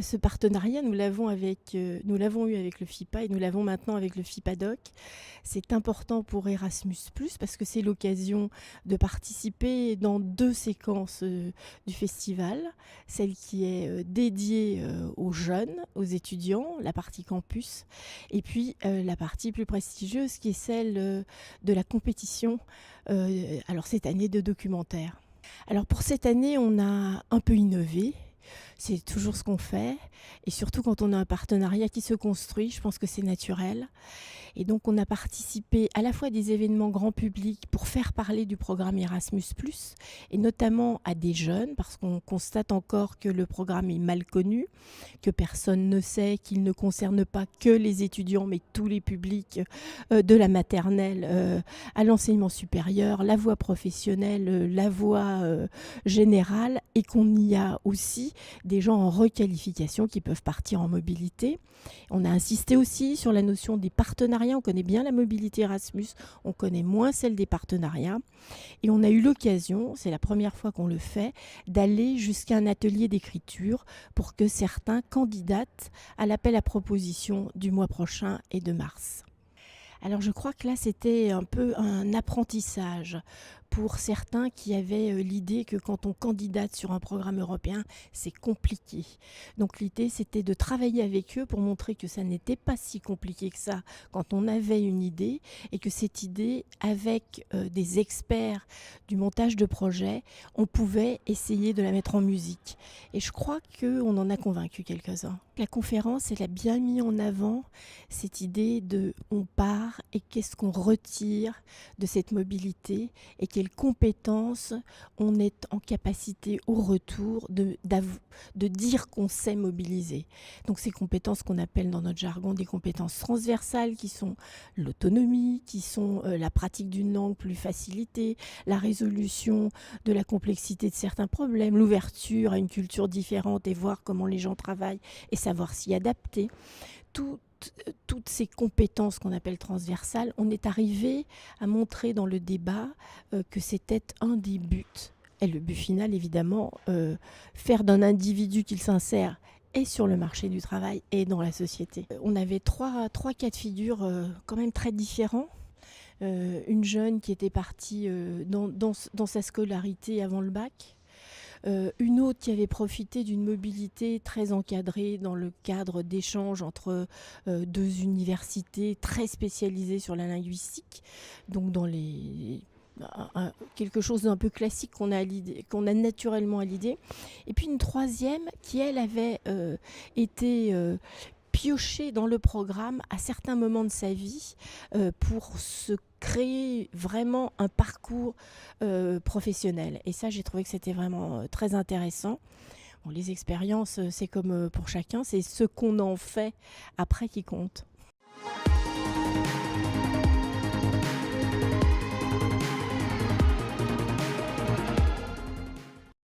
Ce partenariat, nous l'avons eu avec le FIPA et nous l'avons maintenant avec le FIPADOC. C'est important pour Erasmus+, parce que c'est l'occasion de participer dans 2 séquences du festival. Celle qui est dédiée aux jeunes, aux étudiants, la partie campus, et puis la partie plus prestigieuse qui est celle de la compétition, alors cette année de documentaire. Alors pour cette année, on a un peu innové. C'est toujours ce qu'on fait. Et surtout quand on a un partenariat qui se construit, je pense que c'est naturel. Et donc on a participé à la fois à des événements grand public pour faire parler du programme Erasmus+, et notamment à des jeunes, parce qu'on constate encore que le programme est mal connu, que personne ne sait, qu'il ne concerne pas que les étudiants, mais tous les publics de la maternelle à l'enseignement supérieur, la voie professionnelle, la voie générale, et qu'on y a aussi des gens en requalification qui peuvent partir en mobilité. On a insisté aussi sur la notion des partenariats. On connaît bien la mobilité Erasmus, on connaît moins celle des partenariats. Et on a eu l'occasion, c'est la première fois qu'on le fait, d'aller jusqu'à un atelier d'écriture pour que certains candidatent à l'appel à proposition du mois prochain et de mars. Alors je crois que là c'était un peu un apprentissage pour certains qui avaient l'idée que quand on candidate sur un programme européen, c'est compliqué. Donc l'idée c'était de travailler avec eux pour montrer que ça n'était pas si compliqué que ça quand on avait une idée, et que cette idée, avec des experts du montage de projet, on pouvait essayer de la mettre en musique. Et je crois qu'on en a convaincu quelques-uns. La conférence, elle a bien mis en avant cette idée de on part et qu'est-ce qu'on retire de cette mobilité, et quelles compétences on est en capacité au retour de dire qu'on sait mobiliser. Donc ces compétences qu'on appelle dans notre jargon des compétences transversales, qui sont l'autonomie, qui sont la pratique d'une langue plus facilitée, la résolution de la complexité de certains problèmes, l'ouverture à une culture différente et voir comment les gens travaillent et savoir s'y adapter. Toutes ces compétences qu'on appelle transversales, on est arrivé à montrer dans le débat que c'était un des buts. Et le but final, évidemment, faire d'un individu qu'il s'insère et sur le marché du travail et dans la société. On avait trois cas de figure quand même très différents. Une jeune qui était partie dans sa scolarité avant le bac. Une autre qui avait profité d'une mobilité très encadrée dans le cadre d'échanges entre 2 universités très spécialisées sur la linguistique, donc dans quelque chose d'un peu classique qu'on a naturellement à l'idée. Et puis une troisième qui, elle, avait été piochée dans le programme à certains moments de sa vie pour se créer vraiment un parcours professionnel. Et ça, j'ai trouvé que c'était vraiment très intéressant. Bon, les expériences, c'est comme pour chacun, c'est ce qu'on en fait après qui compte.